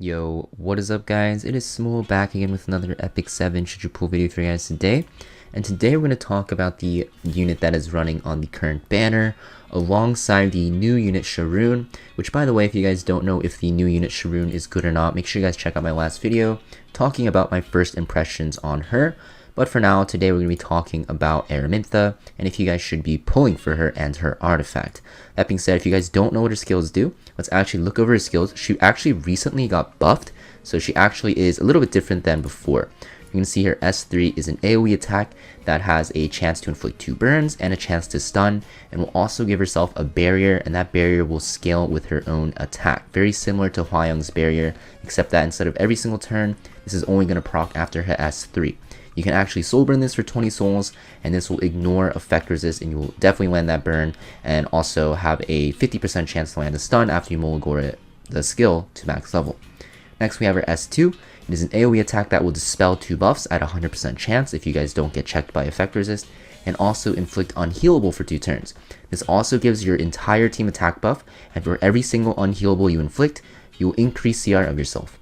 Yo, what is up guys? It is Samool back again with another Epic 7 should you pull video for you guys today. And today we're going to talk about the unit that is running on the current banner alongside the new unit Sharoon, which by the way, if you guys don't know if the new unit Sharoon is good or not, make sure you guys check out my last video talking about my first impressions on her. But for now, today we're going to be talking about Aramintha and if you guys should be pulling for her and her artifact. That being said, if you guys don't know what her skills do, let's actually look over her skills. She actually recently got buffed, so she actually is a little bit different than before. You can see here S3 is an AoE attack that has a chance to inflict 2 burns and a chance to stun, and will also give herself a barrier, and that barrier will scale with her own attack. Very similar to Hwayoung's barrier, except that instead of every single turn, this is only going to proc after her S3. You can actually soul burn this for 20 souls, and this will ignore effect resist, and you will definitely land that burn, and also have a 50% chance to land a stun after you Mulligore the skill to max level. Next we have our S2. It is an AoE attack that will dispel 2 buffs at 100% chance if you guys don't get checked by effect resist, and also inflict unhealable for 2 turns. This also gives your entire team attack buff, and for every single unhealable you inflict, you will increase CR of yourself.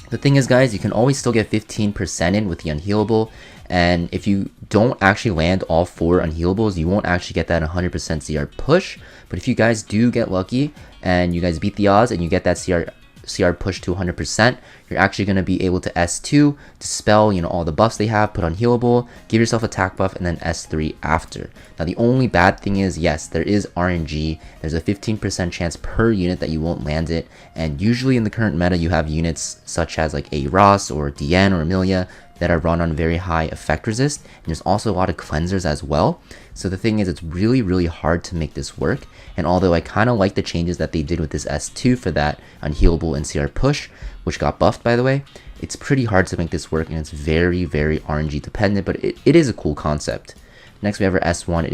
The thing is guys, you can always still get 15% in with the unhealable, and if you don't actually land all 4 unhealables, you won't actually get that 100% CR push. But if you guys do get lucky and you guys beat the odds and you get that CR push to 100%, you're actually going to be able to S2, dispel, all the buffs they have, put on healable, give yourself attack buff, and then S3 after. Now the only bad thing is, yes, there is RNG. There's a 15% chance per unit that you won't land it, and usually in the current meta you have units such as like a Ross or Diane or Amelia that are run on very high effect resist, and there's also a lot of cleansers as well. So the thing is, it's really hard to make this work, and although I kind of like the changes that they did with this S2 for that unhealable and CR push, which got buffed by the way, it's pretty hard to make this work, and it's very RNG dependent, but it is a cool concept. Next we have our S1.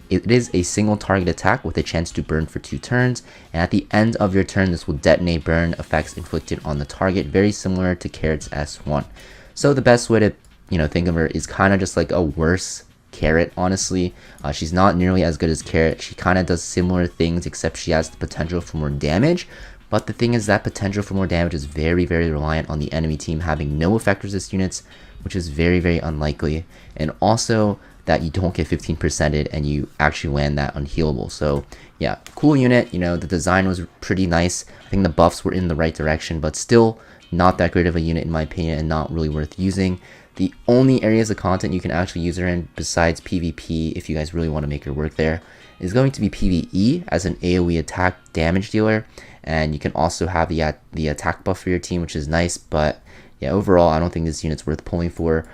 It is a single target attack with a chance to burn for 2 turns, and at the end of your turn this will detonate burn effects inflicted on the target, very similar to Carrot's S1. So the best way to think of her is kind of just like a worse Carrot, honestly. She's not nearly as good as Carrot. She kind of does similar things, except she has the potential for more damage. But the thing is, that potential for more damage is very reliant on the enemy team having no effect resist units, which is very unlikely. And also that you don't get 15%ed and you actually land that unhealable. So yeah, cool unit. The design was pretty nice. I think the buffs were in the right direction, but still not that great of a unit in my opinion, and not really worth using. The only areas of content you can actually use her in, besides PvP, if you guys really want to make her work there, is going to be PvE as an AoE attack damage dealer, and you can also have the attack buff for your team, which is nice. But yeah, overall, I don't think this unit's worth pulling for.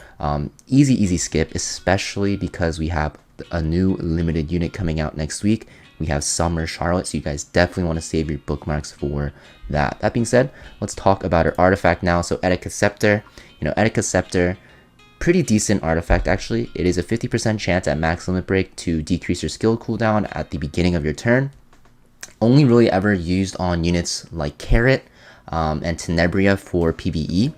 Easy skip, especially because we have a new limited unit coming out next week. We have Summer Charlotte, so you guys definitely want to save your bookmarks for that. That being said, let's talk about her artifact now. So Etica Scepter, Etica Scepter, pretty decent artifact actually. It is a 50% chance at max limit break to decrease your skill cooldown at the beginning of your turn. Only really ever used on units like Carrot and Tenebria for PvE,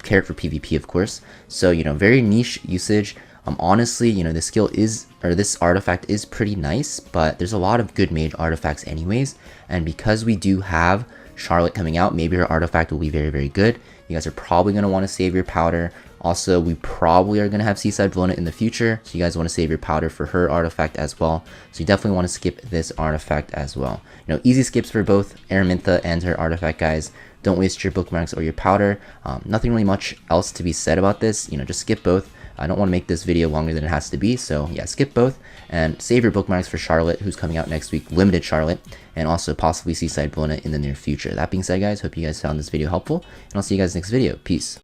Carrot for PvP of course. So very niche usage. Honestly, this artifact is pretty nice, but there's a lot of good mage artifacts anyways, and because we do have Charlotte coming out, maybe her artifact will be very good. You guys are probably going to want to save your powder. Also, we probably are going to have Seaside Valona in the future, so you guys want to save your powder for her artifact as well. So you definitely want to skip this artifact as well. Easy skips for both Aramintha and her artifact, guys. Don't waste your bookmarks or your powder. Nothing really much else to be said about this. Just skip both. I don't want to make this video longer than it has to be, so yeah, skip both and save your bookmarks for Charlotte, who's coming out next week, limited Charlotte, and also possibly Seaside Valona in the near future. That being said, guys, hope you guys found this video helpful, and I'll see you guys next video. Peace.